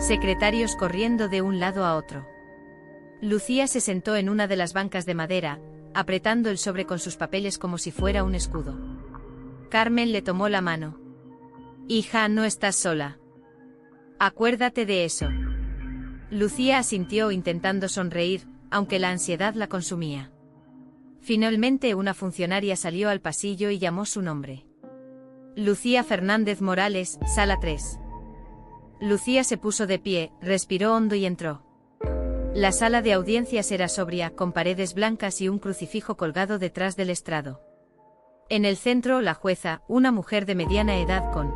Secretarios corriendo de un lado a otro. Lucía se sentó en una de las bancas de madera, apretando el sobre con sus papeles como si fuera un escudo. Carmen le tomó la mano. Hija, no estás sola. Acuérdate de eso. Lucía asintió intentando sonreír, aunque la ansiedad la consumía. Finalmente una funcionaria salió al pasillo y llamó su nombre. Lucía Fernández Morales, sala 3. Lucía se puso de pie, respiró hondo y entró. La sala de audiencias era sobria, con paredes blancas y un crucifijo colgado detrás del estrado. En el centro, la jueza, una mujer de mediana edad con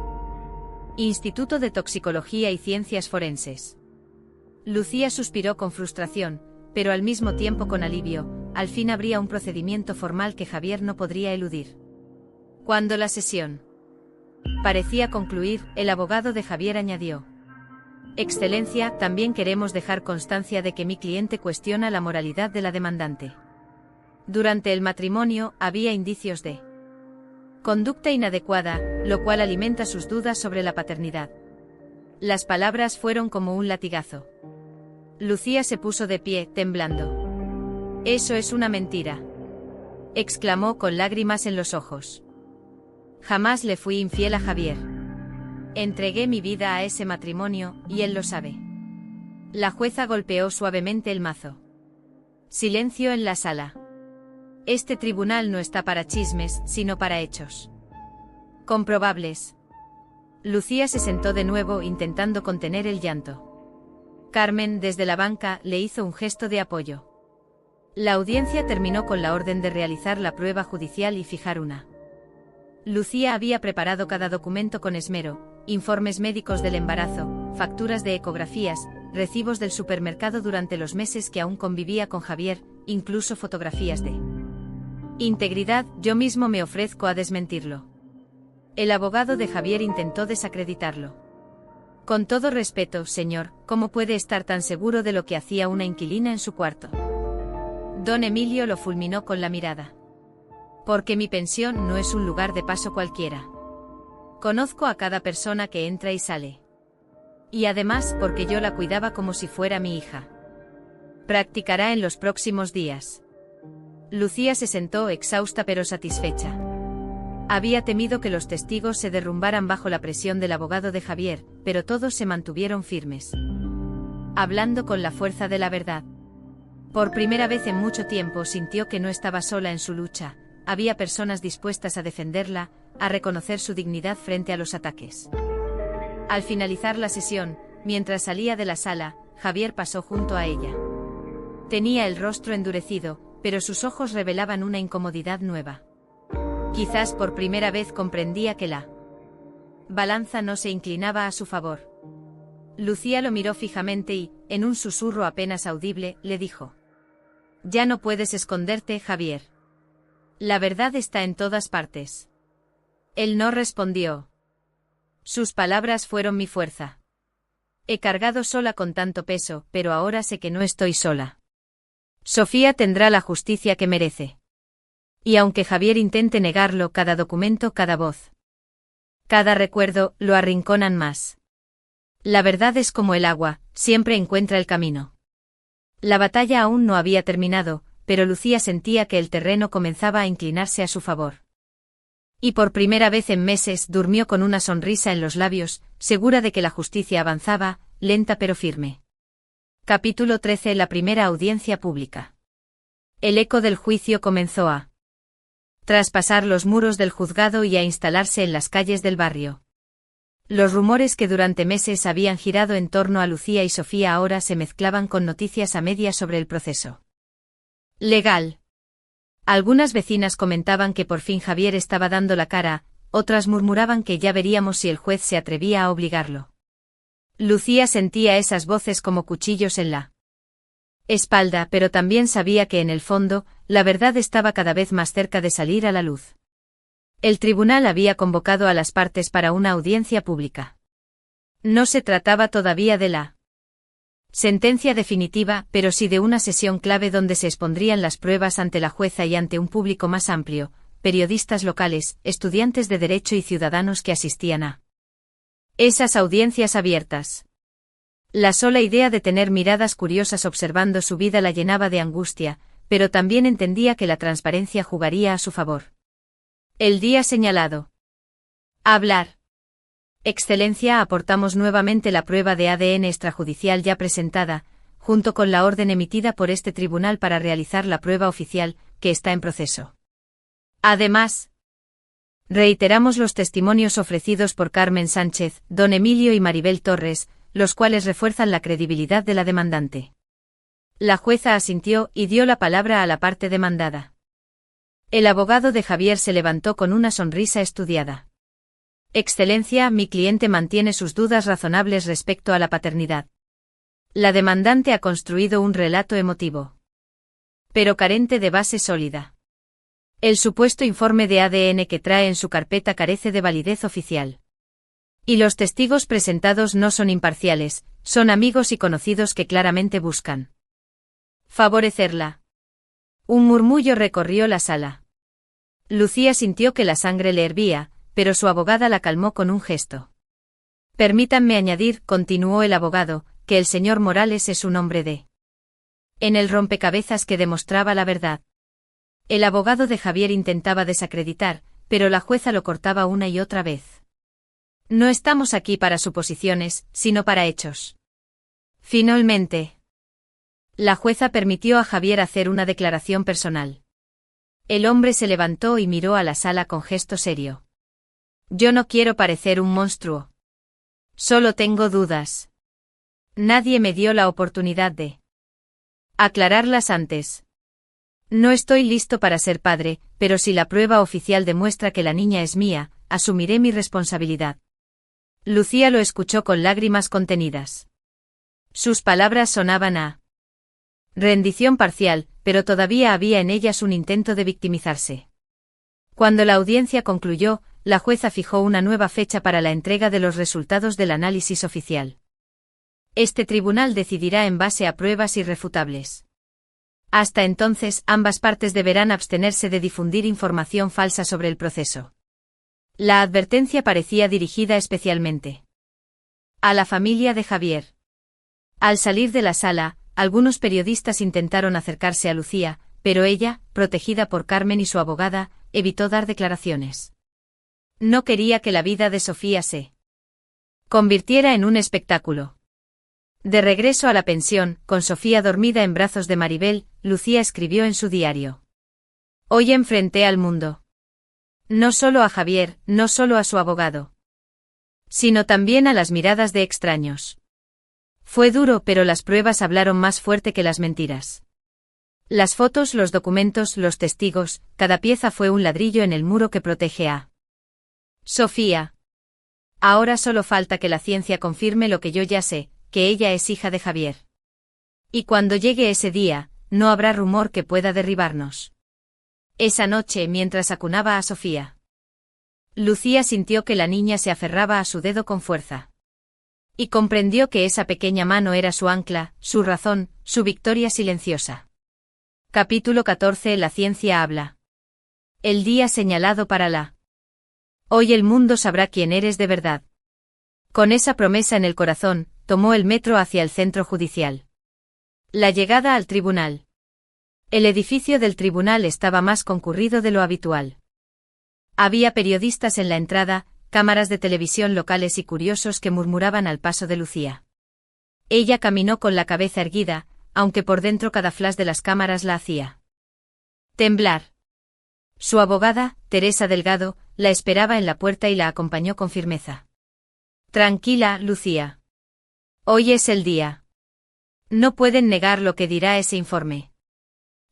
Instituto de Toxicología y Ciencias Forenses. Lucía suspiró con frustración, pero al mismo tiempo con alivio. Al fin habría un procedimiento formal que Javier no podría eludir. Cuando la sesión parecía concluir, el abogado de Javier añadió: Excelencia, también queremos dejar constancia de que mi cliente cuestiona la moralidad de la demandante. Durante el matrimonio, había indicios de conducta inadecuada, lo cual alimenta sus dudas sobre la paternidad. Las palabras fueron como un latigazo. Lucía se puso de pie, temblando. Eso es una mentira, exclamó con lágrimas en los ojos. Jamás le fui infiel a Javier. Entregué mi vida a ese matrimonio, y él lo sabe. La jueza golpeó suavemente el mazo. Silencio en la sala. Este tribunal no está para chismes, sino para hechos comprobables. Lucía se sentó de nuevo intentando contener el llanto. Carmen, desde la banca, le hizo un gesto de apoyo. La audiencia terminó con la orden de realizar la prueba judicial y fijar una. Lucía había preparado cada documento con esmero: informes médicos del embarazo, facturas de ecografías, recibos del supermercado durante los meses que aún convivía con Javier, incluso fotografías de integridad. Yo mismo me ofrezco a desmentirlo. El abogado de Javier intentó desacreditarlo. Con todo respeto, señor, ¿cómo puede estar tan seguro de lo que hacía una inquilina en su cuarto? Don Emilio lo fulminó con la mirada. Porque mi pensión no es un lugar de paso cualquiera. Conozco a cada persona que entra y sale. Y además, porque yo la cuidaba como si fuera mi hija. Practicará en los próximos días. Lucía se sentó exhausta pero satisfecha. Había temido que los testigos se derrumbaran bajo la presión del abogado de Javier, pero todos se mantuvieron firmes, hablando con la fuerza de la verdad. Por primera vez en mucho tiempo sintió que no estaba sola en su lucha. Había personas dispuestas a defenderla, a reconocer su dignidad frente a los ataques. Al finalizar la sesión, mientras salía de la sala, Javier pasó junto a ella. Tenía el rostro endurecido, pero sus ojos revelaban una incomodidad nueva. Quizás por primera vez comprendía que la balanza no se inclinaba a su favor. Lucía lo miró fijamente y, en un susurro apenas audible, le dijo: Ya no puedes esconderte, Javier. La verdad está en todas partes. Él no respondió. Sus palabras fueron mi fuerza. He cargado sola con tanto peso, pero ahora sé que no estoy sola. Sofía tendrá la justicia que merece. Y aunque Javier intente negarlo, cada documento, cada voz, cada recuerdo, lo arrinconan más. La verdad es como el agua, siempre encuentra el camino. La batalla aún no había terminado, pero Lucía sentía que el terreno comenzaba a inclinarse a su favor. Y por primera vez en meses durmió con una sonrisa en los labios, segura de que la justicia avanzaba, lenta pero firme. Capítulo 13. La primera audiencia pública. El eco del juicio comenzó a traspasar los muros del juzgado y a instalarse en las calles del barrio. Los rumores que durante meses habían girado en torno a Lucía y Sofía ahora se mezclaban con noticias a medias sobre el proceso legal. Algunas vecinas comentaban que por fin Javier estaba dando la cara, otras murmuraban que ya veríamos si el juez se atrevía a obligarlo. Lucía sentía esas voces como cuchillos en la espalda, pero también sabía que en el fondo, la verdad estaba cada vez más cerca de salir a la luz. El tribunal había convocado a las partes para una audiencia pública. No se trataba todavía de la sentencia definitiva, pero sí de una sesión clave donde se expondrían las pruebas ante la jueza y ante un público más amplio, periodistas locales, estudiantes de derecho y ciudadanos que asistían a esas audiencias abiertas. La sola idea de tener miradas curiosas observando su vida la llenaba de angustia, pero también entendía que la transparencia jugaría a su favor. El día señalado. Hablar. Excelencia, aportamos nuevamente la prueba de ADN extrajudicial ya presentada, junto con la orden emitida por este tribunal para realizar la prueba oficial, que está en proceso. Además, reiteramos los testimonios ofrecidos por Carmen Sánchez, don Emilio y Maribel Torres, los cuales refuerzan la credibilidad de la demandante. La jueza asintió y dio la palabra a la parte demandada. El abogado de Javier se levantó con una sonrisa estudiada. Excelencia, mi cliente mantiene sus dudas razonables respecto a la paternidad. La demandante ha construido un relato emotivo, pero carente de base sólida. El supuesto informe de ADN que trae en su carpeta carece de validez oficial. Y los testigos presentados no son imparciales, son amigos y conocidos que claramente buscan favorecerla. Un murmullo recorrió la sala. Lucía sintió que la sangre le hervía, pero su abogada la calmó con un gesto. Permítanme añadir, continuó el abogado, que el señor Morales es un hombre de en el rompecabezas que demostraba la verdad. El abogado de Javier intentaba desacreditar, pero la jueza lo cortaba una y otra vez. No estamos aquí para suposiciones, sino para hechos. Finalmente, la jueza permitió a Javier hacer una declaración personal. El hombre se levantó y miró a la sala con gesto serio. Yo no quiero parecer un monstruo. Solo tengo dudas. Nadie me dio la oportunidad de aclararlas antes. No estoy listo para ser padre, pero si la prueba oficial demuestra que la niña es mía, asumiré mi responsabilidad. Lucía lo escuchó con lágrimas contenidas. Sus palabras sonaban a rendición parcial, pero todavía había en ellas un intento de victimizarse. Cuando la audiencia concluyó, la jueza fijó una nueva fecha para la entrega de los resultados del análisis oficial. Este tribunal decidirá en base a pruebas irrefutables. Hasta entonces, ambas partes deberán abstenerse de difundir información falsa sobre el proceso. La advertencia parecía dirigida especialmente a la familia de Javier. Al salir de la sala, algunos periodistas intentaron acercarse a Lucía, pero ella, protegida por Carmen y su abogada, evitó dar declaraciones. No quería que la vida de Sofía se convirtiera en un espectáculo. De regreso a la pensión, con Sofía dormida en brazos de Maribel, Lucía escribió en su diario. Hoy enfrenté al mundo. No solo a Javier, no solo a su abogado, sino también a las miradas de extraños. Fue duro, pero las pruebas hablaron más fuerte que las mentiras. Las fotos, los documentos, los testigos, cada pieza fue un ladrillo en el muro que protege a Sofía. Ahora solo falta que la ciencia confirme lo que yo ya sé, que ella es hija de Javier. Y cuando llegue ese día, no habrá rumor que pueda derribarnos. Esa noche, mientras acunaba a Sofía, Lucía sintió que la niña se aferraba a su dedo con fuerza. Y comprendió que esa pequeña mano era su ancla, su razón, su victoria silenciosa. Capítulo 14. La ciencia habla. El día señalado para la. Hoy el mundo sabrá quién eres de verdad. Con esa promesa en el corazón, tomó el metro hacia el centro judicial. La llegada al tribunal. El edificio del tribunal estaba más concurrido de lo habitual. Había periodistas en la entrada, cámaras de televisión locales y curiosos que murmuraban al paso de Lucía. Ella caminó con la cabeza erguida, aunque por dentro cada flash de las cámaras la hacía temblar. Su abogada, Teresa Delgado, la esperaba en la puerta y la acompañó con firmeza. Tranquila, Lucía. Hoy es el día. No pueden negar lo que dirá ese informe.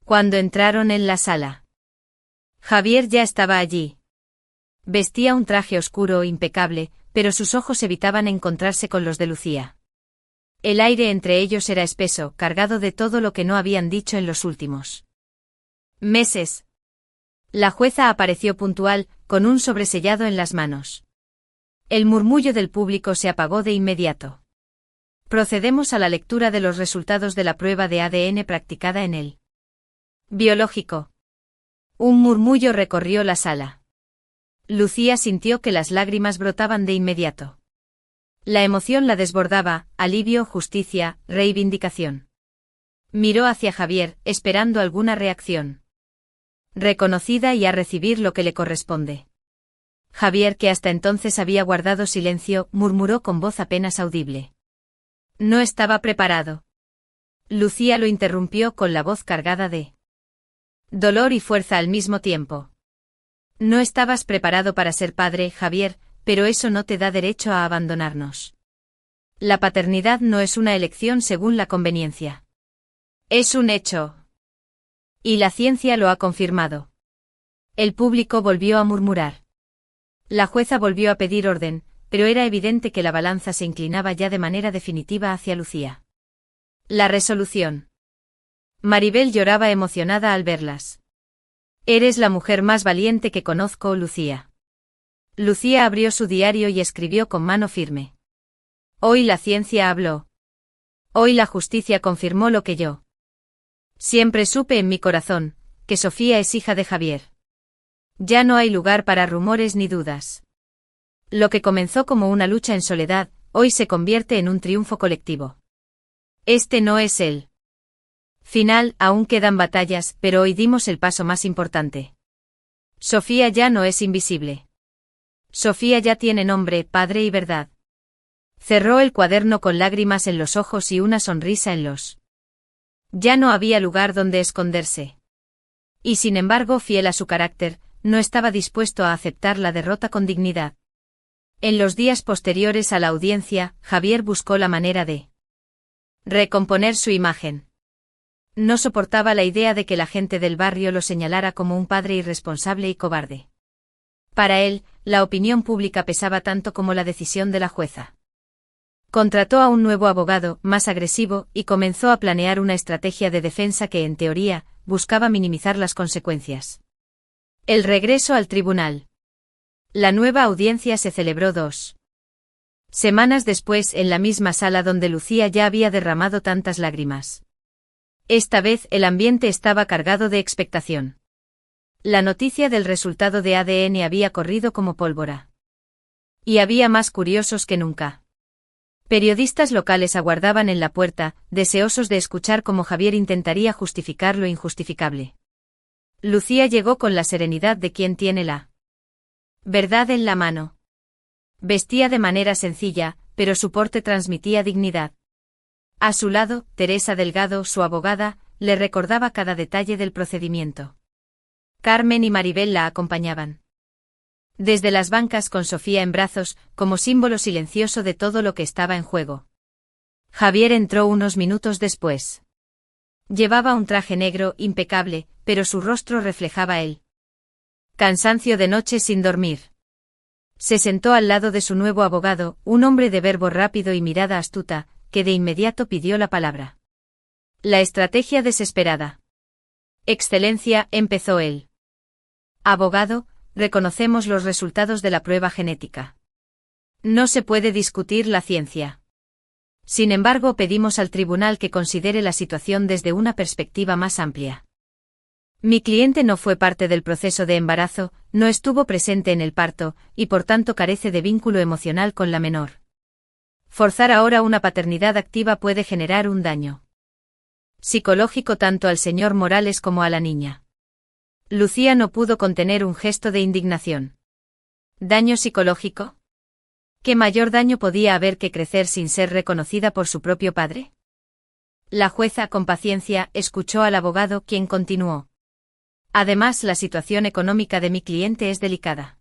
Cuando entraron en la sala, Javier ya estaba allí. Vestía un traje oscuro e impecable, pero sus ojos evitaban encontrarse con los de Lucía. El aire entre ellos era espeso, cargado de todo lo que no habían dicho en los últimos meses. La jueza apareció puntual, con un sobresellado en las manos. El murmullo del público se apagó de inmediato. Procedemos a la lectura de los resultados de la prueba de ADN practicada en el biológico. Un murmullo recorrió la sala. Lucía sintió que las lágrimas brotaban de inmediato. La emoción la desbordaba, alivio, justicia, reivindicación. Miró hacia Javier, esperando alguna reacción. Reconocida y a recibir lo que le corresponde. Javier, que hasta entonces había guardado silencio, murmuró con voz apenas audible. No estaba preparado. Lucía lo interrumpió con la voz cargada de dolor y fuerza al mismo tiempo. No estabas preparado para ser padre, Javier, pero eso no te da derecho a abandonarnos. La paternidad no es una elección según la conveniencia. Es un hecho. Y la ciencia lo ha confirmado. El público volvió a murmurar. La jueza volvió a pedir orden, pero era evidente que la balanza se inclinaba ya de manera definitiva hacia Lucía. La resolución. Maribel lloraba emocionada al verlas. Eres la mujer más valiente que conozco, Lucía. Lucía abrió su diario y escribió con mano firme. Hoy la ciencia habló. Hoy la justicia confirmó lo que yo siempre supe en mi corazón, que Sofía es hija de Javier. Ya no hay lugar para rumores ni dudas. Lo que comenzó como una lucha en soledad, hoy se convierte en un triunfo colectivo. Este no es el final, aún quedan batallas, pero hoy dimos el paso más importante. Sofía ya no es invisible. Sofía ya tiene nombre, padre y verdad. Cerró el cuaderno con lágrimas en los ojos y una sonrisa en los. Ya no había lugar donde esconderse. Y sin embargo, fiel a su carácter, no estaba dispuesto a aceptar la derrota con dignidad. En los días posteriores a la audiencia, Javier buscó la manera de recomponer su imagen. No soportaba la idea de que la gente del barrio lo señalara como un padre irresponsable y cobarde. Para él, la opinión pública pesaba tanto como la decisión de la jueza. Contrató a un nuevo abogado, más agresivo, y comenzó a planear una estrategia de defensa que, en teoría, buscaba minimizar las consecuencias. El regreso al tribunal. La nueva audiencia se celebró 2 semanas después en la misma sala donde Lucía ya había derramado tantas lágrimas. Esta vez el ambiente estaba cargado de expectación. La noticia del resultado de ADN había corrido como pólvora. Y había más curiosos que nunca. Periodistas locales aguardaban en la puerta, deseosos de escuchar cómo Javier intentaría justificar lo injustificable. Lucía llegó con la serenidad de quien tiene la verdad en la mano. Vestía de manera sencilla, pero su porte transmitía dignidad. A su lado, Teresa Delgado, su abogada, le recordaba cada detalle del procedimiento. Carmen y Maribel la acompañaban. Desde las bancas con Sofía en brazos, como símbolo silencioso de todo lo que estaba en juego. Javier entró unos minutos después. Llevaba un traje negro, impecable, pero su rostro reflejaba el cansancio de noche sin dormir. Se sentó al lado de su nuevo abogado, un hombre de verbo rápido y mirada astuta, que de inmediato pidió la palabra. La estrategia desesperada. Excelencia, empezó él. Abogado, reconocemos los resultados de la prueba genética. No se puede discutir la ciencia. Sin embargo, pedimos al tribunal que considere la situación desde una perspectiva más amplia. Mi cliente no fue parte del proceso de embarazo, no estuvo presente en el parto, y por tanto carece de vínculo emocional con la menor. Forzar ahora una paternidad activa puede generar un daño psicológico tanto al señor Morales como a la niña. Lucía no pudo contener un gesto de indignación. ¿Daño psicológico? ¿Qué mayor daño podía haber que crecer sin ser reconocida por su propio padre? La jueza, con paciencia, escuchó al abogado, quien continuó. Además, la situación económica de mi cliente es delicada.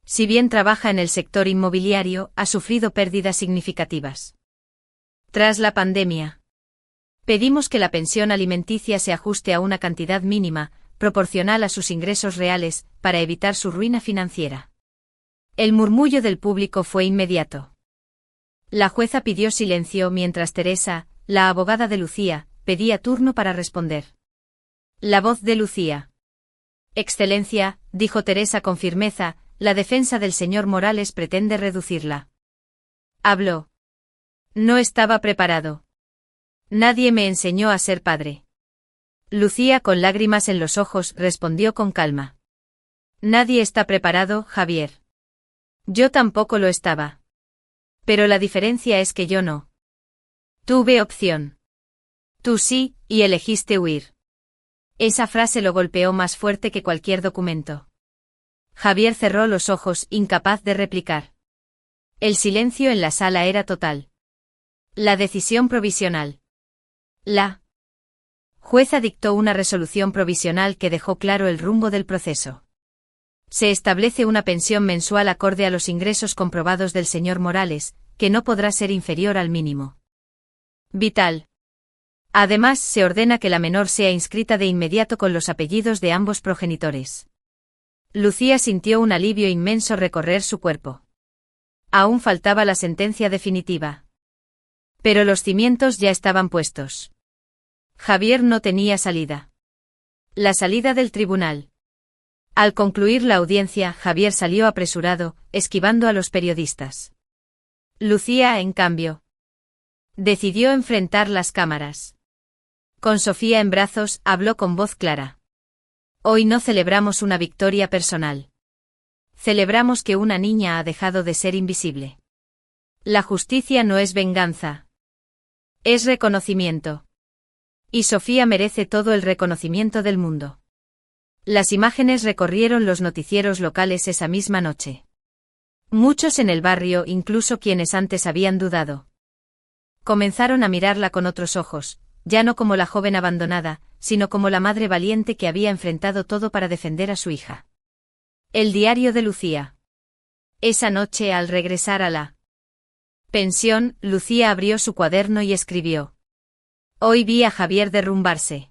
Si bien trabaja en el sector inmobiliario, ha sufrido pérdidas significativas. Tras la pandemia, pedimos que la pensión alimenticia se ajuste a una cantidad mínima, proporcional a sus ingresos reales, para evitar su ruina financiera. El murmullo del público fue inmediato. La jueza pidió silencio mientras Teresa, la abogada de Lucía, pedía turno para responder. La voz de Lucía. Excelencia, dijo Teresa con firmeza, la defensa del señor Morales pretende reducirla. Habló. No estaba preparado. Nadie me enseñó a ser padre. Lucía, con lágrimas en los ojos, respondió con calma. Nadie está preparado, Javier. Yo tampoco lo estaba. Pero la diferencia es que yo no. Tuve opción. Tú sí, y elegiste huir. Esa frase lo golpeó más fuerte que cualquier documento. Javier cerró los ojos, incapaz de replicar. El silencio en la sala era total. La decisión provisional. La jueza dictó una resolución provisional que dejó claro el rumbo del proceso. Se establece una pensión mensual acorde a los ingresos comprobados del señor Morales, que no podrá ser inferior al mínimo vital. Además, se ordena que la menor sea inscrita de inmediato con los apellidos de ambos progenitores. Lucía sintió un alivio inmenso recorrer su cuerpo. Aún faltaba la sentencia definitiva. Pero los cimientos ya estaban puestos. Javier no tenía salida. La salida del tribunal. Al concluir la audiencia, Javier salió apresurado, esquivando a los periodistas. Lucía, en cambio, decidió enfrentar las cámaras. Con Sofía en brazos, habló con voz clara. Hoy no celebramos una victoria personal. Celebramos que una niña ha dejado de ser invisible. La justicia no es venganza. Es reconocimiento. Y Sofía merece todo el reconocimiento del mundo. Las imágenes recorrieron los noticieros locales esa misma noche. Muchos en el barrio, incluso quienes antes habían dudado, comenzaron a mirarla con otros ojos, ya no como la joven abandonada, sino como la madre valiente que había enfrentado todo para defender a su hija. El diario de Lucía. Esa noche, al regresar a la pensión, Lucía abrió su cuaderno y escribió: Hoy vi a Javier derrumbarse.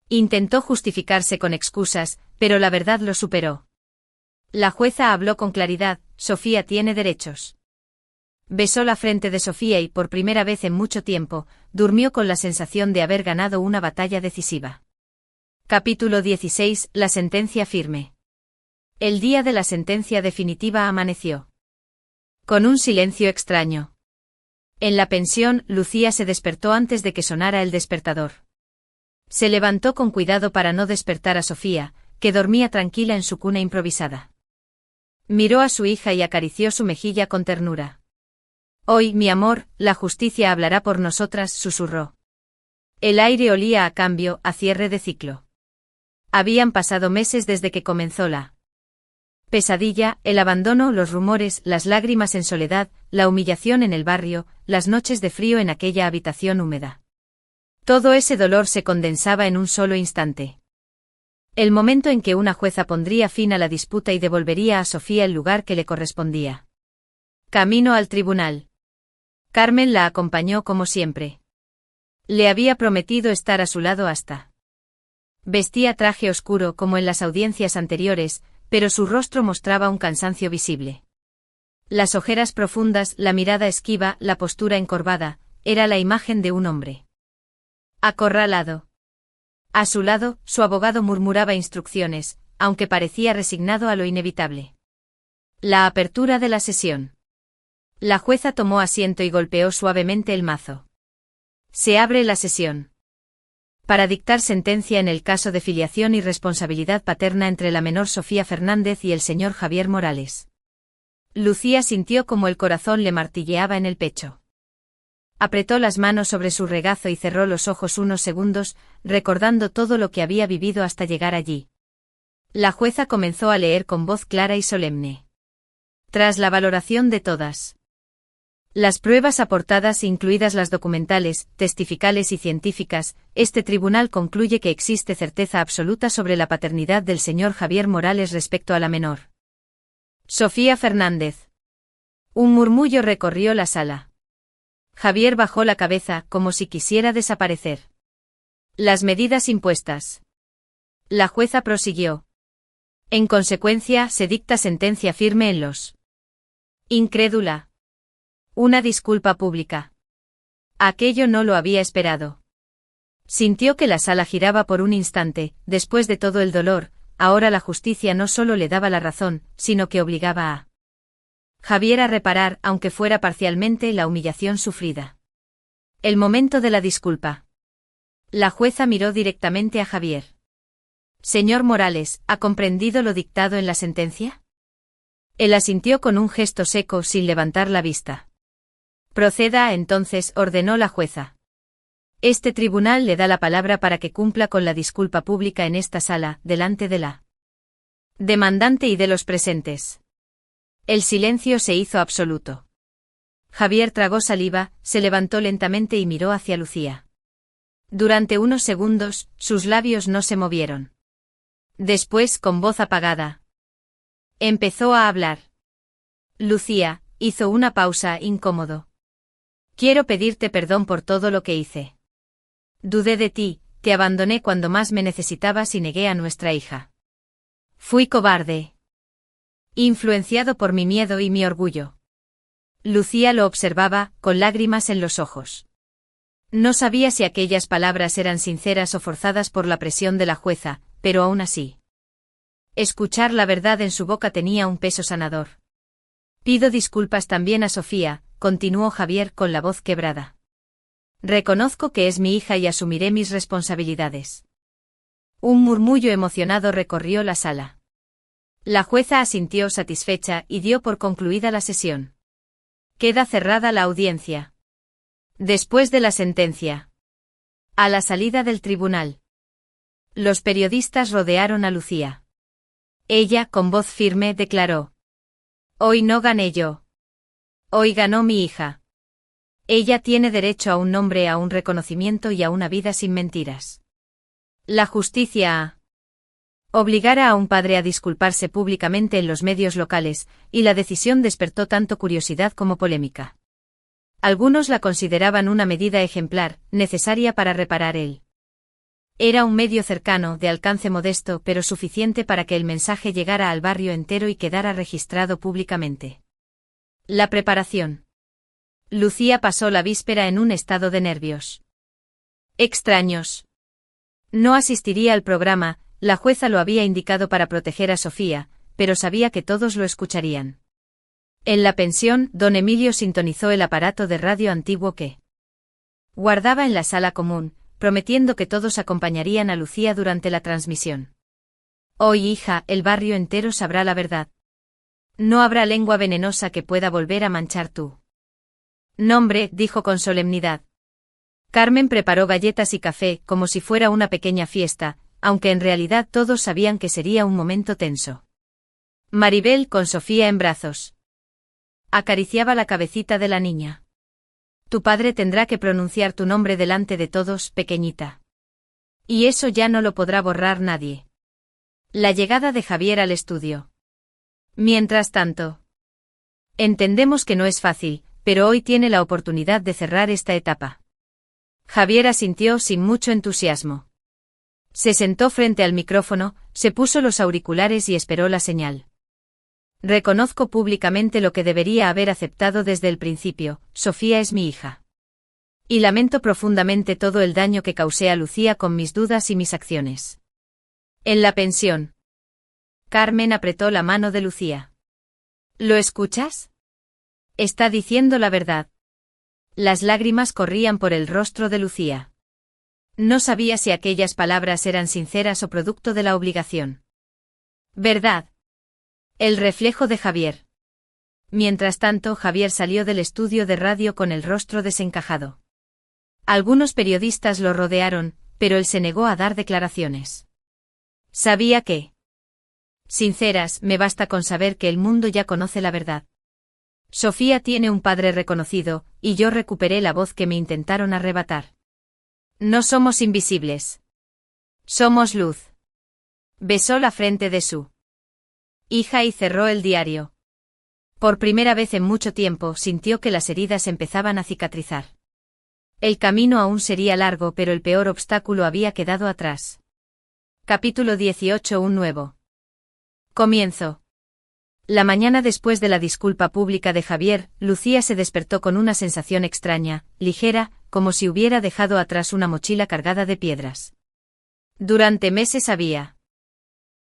Intentó justificarse con excusas, pero la verdad lo superó. La jueza habló con claridad: Sofía tiene derechos. Besó la frente de Sofía y, por primera vez en mucho tiempo, durmió con la sensación de haber ganado una batalla decisiva. Capítulo 16. La sentencia firme. El día de la sentencia definitiva amaneció con un silencio extraño. En la pensión, Lucía se despertó antes de que sonara el despertador. Se levantó con cuidado para no despertar a Sofía, que dormía tranquila en su cuna improvisada. Miró a su hija y acarició su mejilla con ternura. Hoy, mi amor, la justicia hablará por nosotras, susurró. El aire olía a cambio, a cierre de ciclo. Habían pasado meses desde que comenzó la pesadilla, el abandono, los rumores, las lágrimas en soledad, la humillación en el barrio, las noches de frío en aquella habitación húmeda. Todo ese dolor se condensaba en un solo instante. El momento en que una jueza pondría fin a la disputa y devolvería a Sofía el lugar que le correspondía. Camino al tribunal. Carmen la acompañó como siempre. Le había prometido estar a su lado hasta. Vestía traje oscuro como en las audiencias anteriores, pero su rostro mostraba un cansancio visible. Las ojeras profundas, la mirada esquiva, la postura encorvada, era la imagen de un hombre acorralado. A su lado, su abogado murmuraba instrucciones, aunque parecía resignado a lo inevitable. La apertura de la sesión. La jueza tomó asiento y golpeó suavemente el mazo. Se abre la sesión. Para dictar sentencia en el caso de filiación y responsabilidad paterna entre la menor Sofía Fernández y el señor Javier Morales. Lucía sintió como el corazón le martilleaba en el pecho. Apretó las manos sobre su regazo y cerró los ojos unos segundos, recordando todo lo que había vivido hasta llegar allí. La jueza comenzó a leer con voz clara y solemne. Tras la valoración de todas las pruebas aportadas, incluidas las documentales, testificales y científicas, este tribunal concluye que existe certeza absoluta sobre la paternidad del señor Javier Morales respecto a la menor Sofía Fernández. Un murmullo recorrió la sala. Javier bajó la cabeza, como si quisiera desaparecer. Las medidas impuestas. La jueza prosiguió. En consecuencia, se dicta sentencia firme en los. Incrédula. Una disculpa pública. Aquello no lo había esperado. Sintió que la sala giraba por un instante, después de todo el dolor, ahora la justicia no solo le daba la razón, sino que obligaba a Javier a reparar, aunque fuera parcialmente, la humillación sufrida. El momento de la disculpa. La jueza miró directamente a Javier. Señor Morales, ¿ha comprendido lo dictado en la sentencia? Él asintió con un gesto seco, sin levantar la vista. Proceda, entonces, ordenó la jueza. Este tribunal le da la palabra para que cumpla con la disculpa pública en esta sala, delante de la demandante y de los presentes. El silencio se hizo absoluto. Javier tragó saliva, se levantó lentamente y miró hacia Lucía. Durante unos segundos, sus labios no se movieron. Después, con voz apagada, empezó a hablar. Lucía, hizo una pausa, incómodo. Quiero pedirte perdón por todo lo que hice. Dudé de ti, te abandoné cuando más me necesitabas y negué a nuestra hija. Fui cobarde. Influenciado por mi miedo y mi orgullo. Lucía lo observaba, con lágrimas en los ojos. No sabía si aquellas palabras eran sinceras o forzadas por la presión de la jueza, pero aún así. Escuchar la verdad en su boca tenía un peso sanador. Pido disculpas también a Sofía, continuó Javier con la voz quebrada. Reconozco que es mi hija y asumiré mis responsabilidades. Un murmullo emocionado recorrió la sala. La jueza asintió satisfecha y dio por concluida la sesión. Queda cerrada la audiencia. Después de la sentencia. A la salida del tribunal. Los periodistas rodearon a Lucía. Ella, con voz firme, declaró: Hoy no gané yo. Hoy ganó mi hija. Ella tiene derecho a un nombre, a un reconocimiento y a una vida sin mentiras. La justicia obligara a un padre a disculparse públicamente en los medios locales, y la decisión despertó tanto curiosidad como polémica. Algunos la consideraban una medida ejemplar, necesaria para reparar el. Era un medio cercano, de alcance modesto, pero suficiente para que el mensaje llegara al barrio entero y quedara registrado públicamente. La preparación. Lucía pasó la víspera en un estado de nervios extraños. No asistiría al programa, la jueza lo había indicado para proteger a Sofía, pero sabía que todos lo escucharían. En la pensión, don Emilio sintonizó el aparato de radio antiguo que guardaba en la sala común, prometiendo que todos acompañarían a Lucía durante la transmisión. Hoy, hija, el barrio entero sabrá la verdad. No habrá lengua venenosa que pueda volver a manchar tu nombre, dijo con solemnidad. Carmen preparó galletas y café, como si fuera una pequeña fiesta, aunque en realidad todos sabían que sería un momento tenso. Maribel, con Sofía en brazos, acariciaba la cabecita de la niña. Tu padre tendrá que pronunciar tu nombre delante de todos, pequeñita. Y eso ya no lo podrá borrar nadie. La llegada de Javier al estudio. Mientras tanto, entendemos que no es fácil, pero hoy tiene la oportunidad de cerrar esta etapa. Javier asintió sin mucho entusiasmo. Se sentó frente al micrófono, se puso los auriculares y esperó la señal. Reconozco públicamente lo que debería haber aceptado desde el principio: Sofía es mi hija. Y lamento profundamente todo el daño que causé a Lucía con mis dudas y mis acciones. En la pensión. Carmen apretó la mano de Lucía. ¿Lo escuchas? Está diciendo la verdad. Las lágrimas corrían por el rostro de Lucía. No sabía si aquellas palabras eran sinceras o producto de la obligación. ¿Verdad? El reflejo de Javier. Mientras tanto, Javier salió del estudio de radio con el rostro desencajado. Algunos periodistas lo rodearon, pero él se negó a dar declaraciones. Sabía que, sinceras, me basta con saber que el mundo ya conoce la verdad. Sofía tiene un padre reconocido, y yo recuperé la voz que me intentaron arrebatar. No somos invisibles. Somos luz. Besó la frente de su hija y cerró el diario. Por primera vez en mucho tiempo sintió que las heridas empezaban a cicatrizar. El camino aún sería largo, pero el peor obstáculo había quedado atrás. Capítulo 18. Un nuevo comienzo. La mañana después de la disculpa pública de Javier, Lucía se despertó con una sensación extraña, ligera, como si hubiera dejado atrás una mochila cargada de piedras. Durante meses había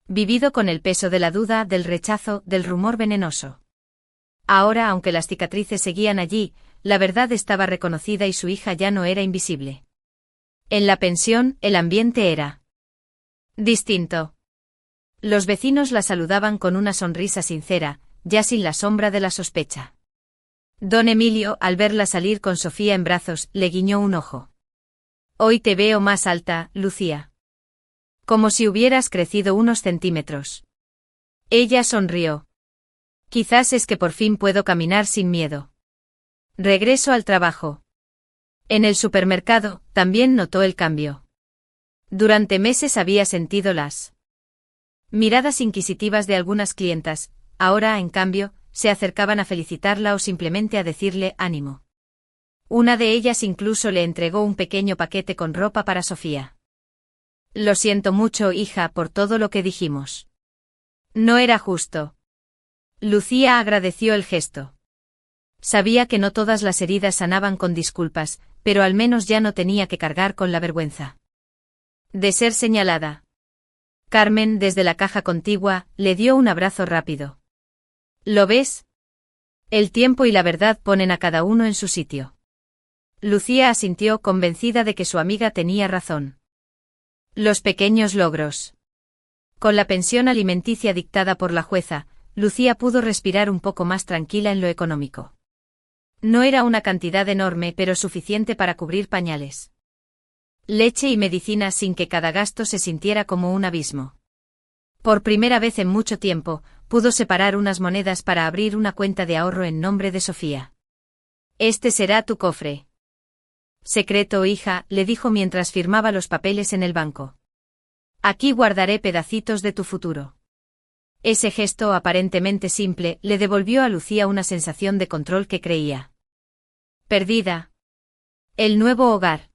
vivido con el peso de la duda, del rechazo, del rumor venenoso. Ahora, aunque las cicatrices seguían allí, la verdad estaba reconocida y su hija ya no era invisible. En la pensión, el ambiente era distinto. Los vecinos la saludaban con una sonrisa sincera, ya sin la sombra de la sospecha. Don Emilio, al verla salir con Sofía en brazos, le guiñó un ojo. Hoy te veo más alta, Lucía. Como si hubieras crecido unos centímetros. Ella sonrió. Quizás es que por fin puedo caminar sin miedo. Regreso al trabajo. En el supermercado, también notó el cambio. Durante meses había sentido las miradas inquisitivas de algunas clientas, ahora, en cambio, se acercaban a felicitarla o simplemente a decirle ánimo. Una de ellas incluso le entregó un pequeño paquete con ropa para Sofía. Lo siento mucho, hija, por todo lo que dijimos. No era justo. Lucía agradeció el gesto. Sabía que no todas las heridas sanaban con disculpas, pero al menos ya no tenía que cargar con la vergüenza de ser señalada. Carmen, desde la caja contigua, le dio un abrazo rápido. ¿Lo ves? El tiempo y la verdad ponen a cada uno en su sitio. Lucía asintió, convencida de que su amiga tenía razón. Los pequeños logros. Con la pensión alimenticia dictada por la jueza, Lucía pudo respirar un poco más tranquila en lo económico. No era una cantidad enorme, pero suficiente para cubrir pañales, leche y medicina sin que cada gasto se sintiera como un abismo. Por primera vez en mucho tiempo, pudo separar unas monedas para abrir una cuenta de ahorro en nombre de Sofía. Este será tu cofre secreto, hija, le dijo mientras firmaba los papeles en el banco. Aquí guardaré pedacitos de tu futuro. Ese gesto aparentemente simple le devolvió a Lucía una sensación de control que creía perdida. El nuevo hogar.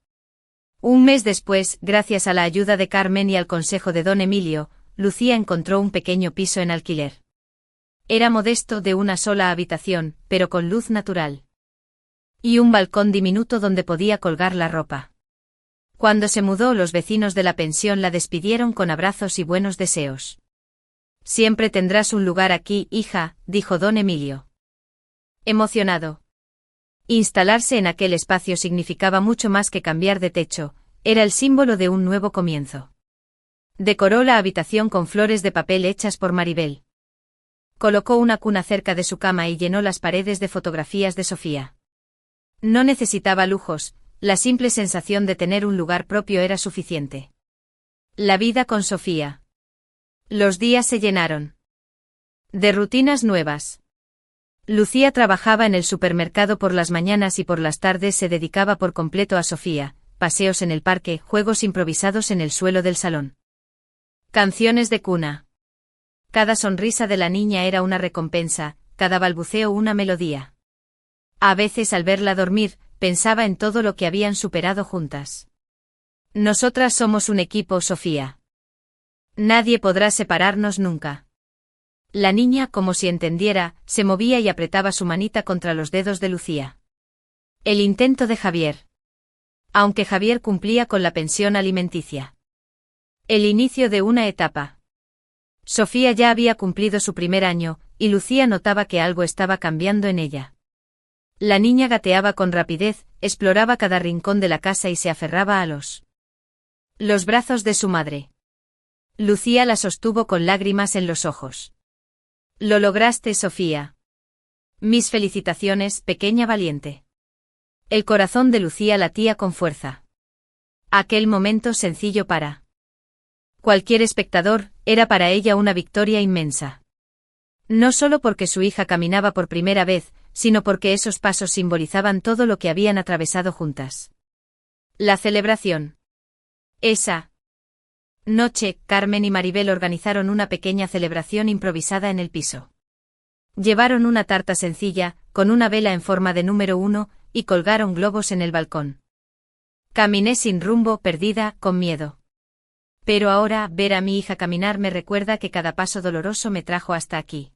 Un mes después, gracias a la ayuda de Carmen y al consejo de don Emilio, Lucía encontró un pequeño piso en alquiler. Era modesto, de una sola habitación, pero con luz natural. Y un balcón diminuto donde podía colgar la ropa. Cuando se mudó, los vecinos de la pensión la despidieron con abrazos y buenos deseos. Siempre tendrás un lugar aquí, hija, dijo don Emilio, emocionado. Instalarse en aquel espacio significaba mucho más que cambiar de techo, era el símbolo de un nuevo comienzo. Decoró la habitación con flores de papel hechas por Maribel. Colocó una cuna cerca de su cama y llenó las paredes de fotografías de Sofía. No necesitaba lujos, la simple sensación de tener un lugar propio era suficiente. La vida con Sofía. Los días se llenaron de rutinas nuevas. Lucía trabajaba en el supermercado por las mañanas y por las tardes se dedicaba por completo a Sofía, paseos en el parque, juegos improvisados en el suelo del salón. Canciones de cuna. Cada sonrisa de la niña era una recompensa, cada balbuceo una melodía. A veces, al verla dormir, pensaba en todo lo que habían superado juntas. Nosotras somos un equipo, Sofía. Nadie podrá separarnos nunca. La niña, como si entendiera, se movía y apretaba su manita contra los dedos de Lucía. El intento de Javier. Aunque Javier cumplía con la pensión alimenticia. El inicio de una etapa. Sofía ya había cumplido su primer año, y Lucía notaba que algo estaba cambiando en ella. La niña gateaba con rapidez, exploraba cada rincón de la casa y se aferraba a los brazos de su madre. Lucía la sostuvo con lágrimas en los ojos. Lo lograste, Sofía. Mis felicitaciones, pequeña valiente. El corazón de Lucía latía con fuerza. Aquel momento sencillo para cualquier espectador, era para ella una victoria inmensa. No solo porque su hija caminaba por primera vez, sino porque esos pasos simbolizaban todo lo que habían atravesado juntas. La celebración. Esa noche, Carmen y Maribel organizaron una pequeña celebración improvisada en el piso. Llevaron una tarta sencilla, con una vela en forma de número 1, y colgaron globos en el balcón. Caminé sin rumbo, perdida, con miedo. Pero ahora, ver a mi hija caminar me recuerda que cada paso doloroso me trajo hasta aquí.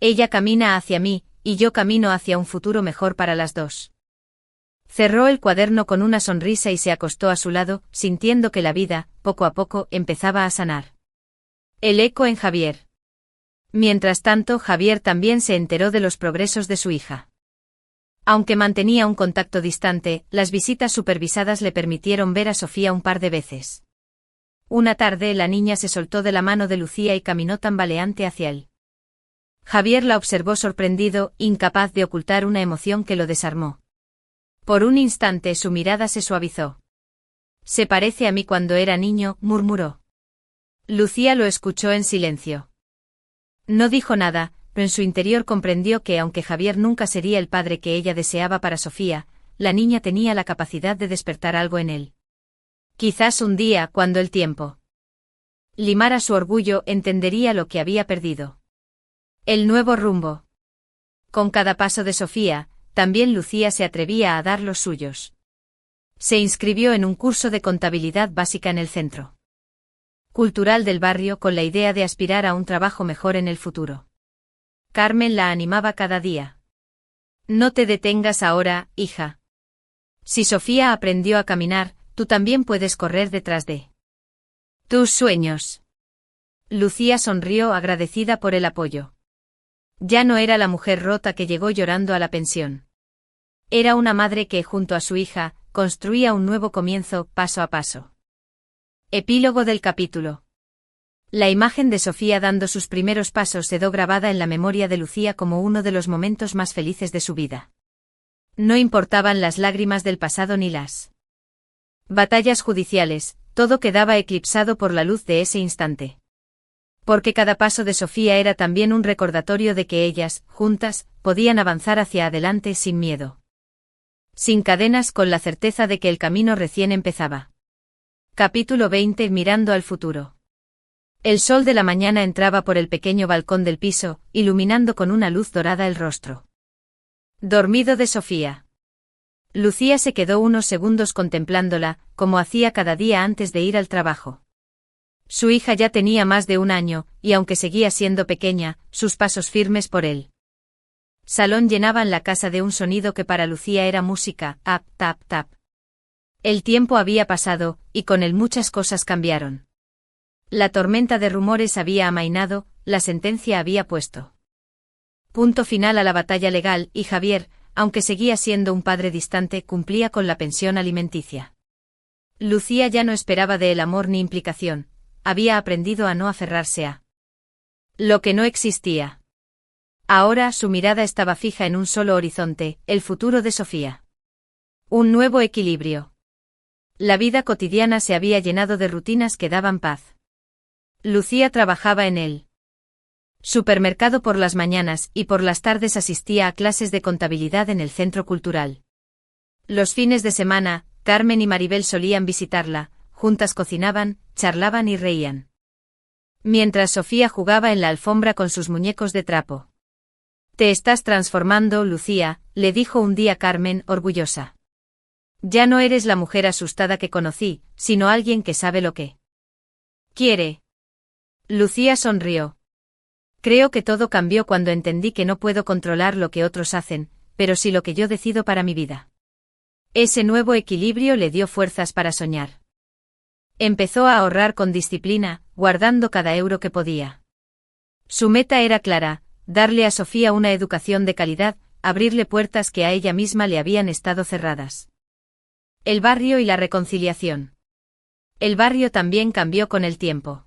Ella camina hacia mí, y yo camino hacia un futuro mejor para las dos. Cerró el cuaderno con una sonrisa y se acostó a su lado, sintiendo que la vida, poco a poco, empezaba a sanar. El eco en Javier. Mientras tanto, Javier también se enteró de los progresos de su hija. Aunque mantenía un contacto distante, las visitas supervisadas le permitieron ver a Sofía un par de veces. Una tarde la niña se soltó de la mano de Lucía y caminó tambaleante hacia él. Javier la observó sorprendido, incapaz de ocultar una emoción que lo desarmó. Por un instante su mirada se suavizó. «Se parece a mí cuando era niño», murmuró. Lucía lo escuchó en silencio. No dijo nada, pero en su interior comprendió que aunque Javier nunca sería el padre que ella deseaba para Sofía, la niña tenía la capacidad de despertar algo en él. Quizás un día, cuando el tiempo limara su orgullo, entendería lo que había perdido. El nuevo rumbo. Con cada paso de Sofía, también Lucía se atrevía a dar los suyos. Se inscribió en un curso de contabilidad básica en el Centro Cultural del barrio con la idea de aspirar a un trabajo mejor en el futuro. Carmen la animaba cada día. «No te detengas ahora, hija. Si Sofía aprendió a caminar, tú también puedes correr detrás de tus sueños». Lucía sonrió agradecida por el apoyo. Ya no era la mujer rota que llegó llorando a la pensión. Era una madre que, junto a su hija, construía un nuevo comienzo, paso a paso. Epílogo del capítulo. La imagen de Sofía dando sus primeros pasos quedó grabada en la memoria de Lucía como uno de los momentos más felices de su vida. No importaban las lágrimas del pasado ni las batallas judiciales, todo quedaba eclipsado por la luz de ese instante. Porque cada paso de Sofía era también un recordatorio de que ellas, juntas, podían avanzar hacia adelante sin miedo. Sin cadenas, con la certeza de que el camino recién empezaba. Capítulo 20. Mirando al futuro. El sol de la mañana entraba por el pequeño balcón del piso, iluminando con una luz dorada el rostro dormido de Sofía. Lucía se quedó unos segundos contemplándola, como hacía cada día antes de ir al trabajo. Su hija ya tenía más de un año, y aunque seguía siendo pequeña, sus pasos firmes por el salón llenaban la casa de un sonido que para Lucía era música, tap, tap, tap. El tiempo había pasado, y con él muchas cosas cambiaron. La tormenta de rumores había amainado, la sentencia había puesto punto final a la batalla legal, y Javier, aunque seguía siendo un padre distante, cumplía con la pensión alimenticia. Lucía ya no esperaba de él amor ni implicación, había aprendido a no aferrarse a lo que no existía. Ahora su mirada estaba fija en un solo horizonte, el futuro de Sofía. Un nuevo equilibrio. La vida cotidiana se había llenado de rutinas que daban paz. Lucía trabajaba en el supermercado por las mañanas y por las tardes asistía a clases de contabilidad en el centro cultural. Los fines de semana, Carmen y Maribel solían visitarla, juntas cocinaban, charlaban y reían. Mientras Sofía jugaba en la alfombra con sus muñecos de trapo. «Te estás transformando, Lucía», le dijo un día Carmen, orgullosa. «Ya no eres la mujer asustada que conocí, sino alguien que sabe lo que quiere». Lucía sonrió. «Creo que todo cambió cuando entendí que no puedo controlar lo que otros hacen, pero sí lo que yo decido para mi vida». Ese nuevo equilibrio le dio fuerzas para soñar. Empezó a ahorrar con disciplina, guardando cada euro que podía. Su meta era clara: darle a Sofía una educación de calidad, abrirle puertas que a ella misma le habían estado cerradas. El barrio y la reconciliación. El barrio también cambió con el tiempo.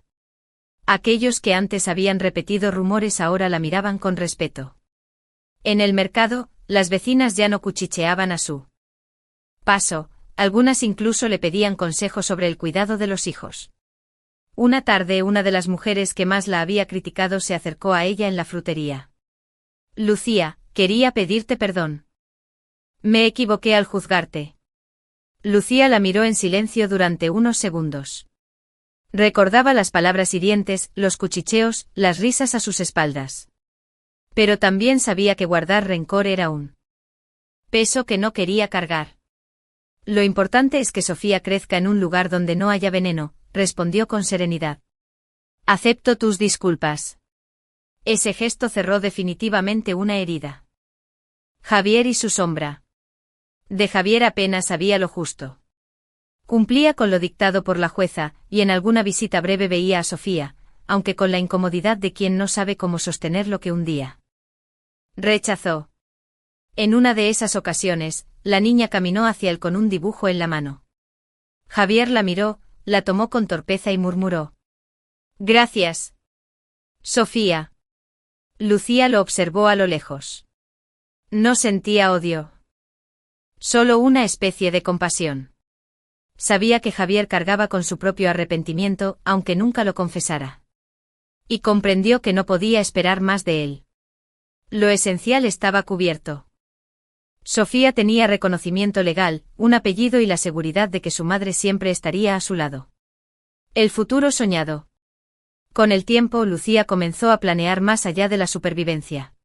Aquellos que antes habían repetido rumores ahora la miraban con respeto. En el mercado, las vecinas ya no cuchicheaban a su paso, algunas incluso le pedían consejo sobre el cuidado de los hijos. Una tarde una de las mujeres que más la había criticado se acercó a ella en la frutería. «Lucía, quería pedirte perdón. Me equivoqué al juzgarte». Lucía la miró en silencio durante unos segundos. Recordaba las palabras hirientes, los cuchicheos, las risas a sus espaldas. Pero también sabía que guardar rencor era un peso que no quería cargar. «Lo importante es que Sofía crezca en un lugar donde no haya veneno», respondió con serenidad. «Acepto tus disculpas». Ese gesto cerró definitivamente una herida. Javier y su sombra. De Javier apenas sabía lo justo. Cumplía con lo dictado por la jueza, y en alguna visita breve veía a Sofía, aunque con la incomodidad de quien no sabe cómo sostener lo que un día rechazó. En una de esas ocasiones, la niña caminó hacia él con un dibujo en la mano. Javier la miró, la tomó con torpeza y murmuró: «Gracias, Sofía». Lucía lo observó a lo lejos. No sentía odio. Solo una especie de compasión. Sabía que Javier cargaba con su propio arrepentimiento, aunque nunca lo confesara. Y comprendió que no podía esperar más de él. Lo esencial estaba cubierto. Sofía tenía reconocimiento legal, un apellido y la seguridad de que su madre siempre estaría a su lado. El futuro soñado. Con el tiempo, Lucía comenzó a planear más allá de la supervivencia.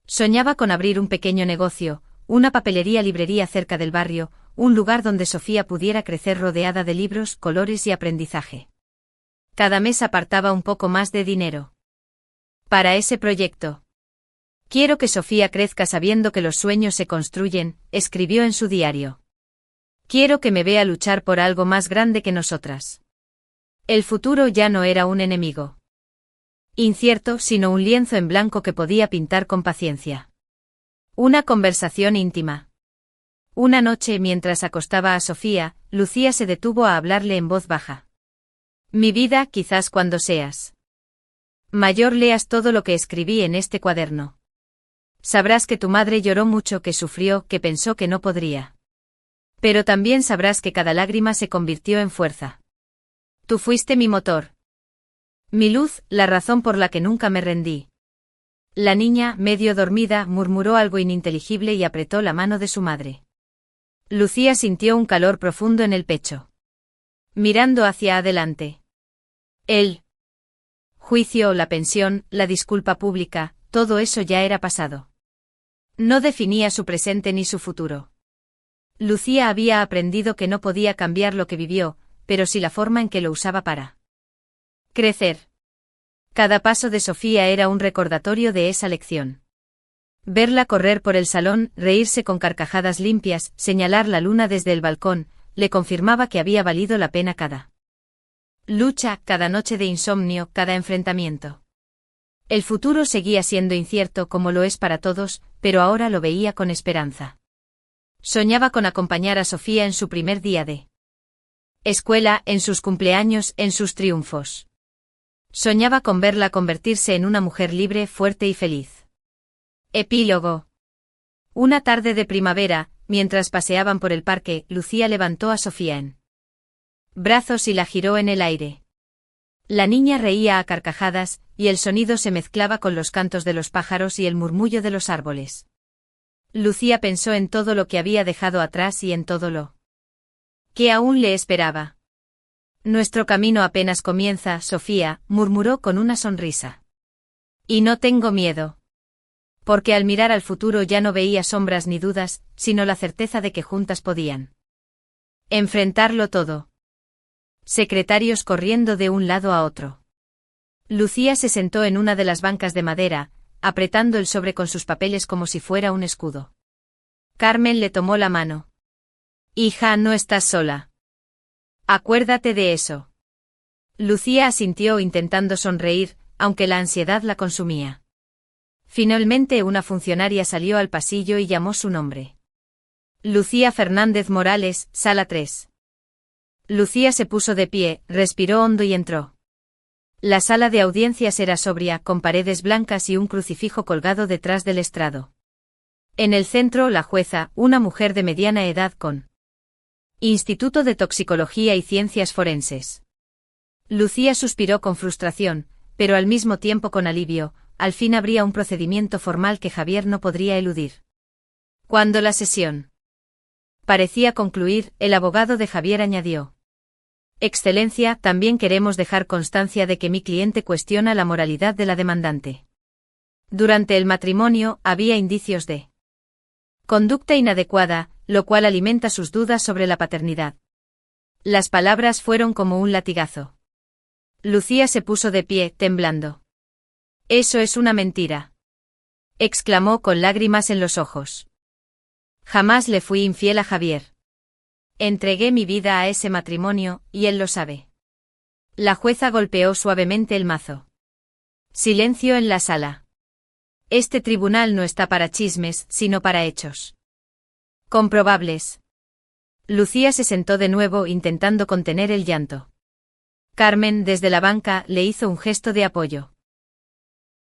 Soñaba con abrir un pequeño negocio, una papelería-librería cerca del barrio, un lugar donde Sofía pudiera crecer rodeada de libros, colores y aprendizaje. Cada mes apartaba un poco más de dinero para ese proyecto. Quiero que Sofía crezca sabiendo que los sueños se construyen, escribió en su diario. Quiero que me vea luchar por algo más grande que nosotras. El futuro ya no era un enemigo incierto, sino un lienzo en blanco que podía pintar con paciencia. Una conversación íntima. Una noche, mientras acostaba a Sofía, Lucía se detuvo a hablarle en voz baja. Mi vida, quizás cuando seas mayor leas todo lo que escribí en este cuaderno. Sabrás que tu madre lloró mucho, que sufrió, que pensó que no podría. Pero también sabrás que cada lágrima se convirtió en fuerza. Tú fuiste mi motor. Mi luz, la razón por la que nunca me rendí. La niña, medio dormida, murmuró algo ininteligible y apretó la mano de su madre. Lucía sintió un calor profundo en el pecho. Mirando hacia adelante. El juicio, la pensión, la disculpa pública, todo eso ya era pasado. No definía su presente ni su futuro. Lucía había aprendido que no podía cambiar lo que vivió, pero sí la forma en que lo usaba para crecer. Cada paso de Sofía era un recordatorio de esa lección. Verla correr por el salón, reírse con carcajadas limpias, señalar la luna desde el balcón, le confirmaba que había valido la pena cada lucha, cada noche de insomnio, cada enfrentamiento. El futuro seguía siendo incierto como lo es para todos, pero ahora lo veía con esperanza. Soñaba con acompañar a Sofía en su primer día de escuela, en sus cumpleaños, en sus triunfos. Soñaba con verla convertirse en una mujer libre, fuerte y feliz. Epílogo. Una tarde de primavera, mientras paseaban por el parque, Lucía levantó a Sofía en brazos y la giró en el aire. La niña reía a carcajadas, y el sonido se mezclaba con los cantos de los pájaros y el murmullo de los árboles. Lucía pensó en todo lo que había dejado atrás y en todo lo que aún le esperaba. Nuestro camino apenas comienza, Sofía, murmuró con una sonrisa. Y no tengo miedo. Porque al mirar al futuro ya no veía sombras ni dudas, sino la certeza de que juntas podían enfrentarlo todo. Secretarios corriendo de un lado a otro. Lucía se sentó en una de las bancas de madera, apretando el sobre con sus papeles como si fuera un escudo. Carmen le tomó la mano. Hija, no estás sola. Acuérdate de eso. Lucía asintió intentando sonreír, aunque la ansiedad la consumía. Finalmente una funcionaria salió al pasillo y llamó su nombre. Lucía Fernández Morales, sala 3. Lucía se puso de pie, respiró hondo y entró. La sala de audiencias era sobria, con paredes blancas y un crucifijo colgado detrás del estrado. En el centro, la jueza, una mujer de mediana edad con Instituto de Toxicología y Ciencias Forenses. Lucía suspiró con frustración, pero al mismo tiempo con alivio, al fin habría un procedimiento formal que Javier no podría eludir. Cuando la sesión parecía concluir, el abogado de Javier añadió: Excelencia, también queremos dejar constancia de que mi cliente cuestiona la moralidad de la demandante. Durante el matrimonio, había indicios de conducta inadecuada, lo cual alimenta sus dudas sobre la paternidad. Las palabras fueron como un latigazo. Lucía se puso de pie, temblando. Eso es una mentira, exclamó con lágrimas en los ojos. Jamás le fui infiel a Javier. Entregué mi vida a ese matrimonio, y él lo sabe. La jueza golpeó suavemente el mazo. Silencio en la sala. Este tribunal no está para chismes, sino para hechos comprobables. Lucía se sentó de nuevo intentando contener el llanto. Carmen, desde la banca, le hizo un gesto de apoyo.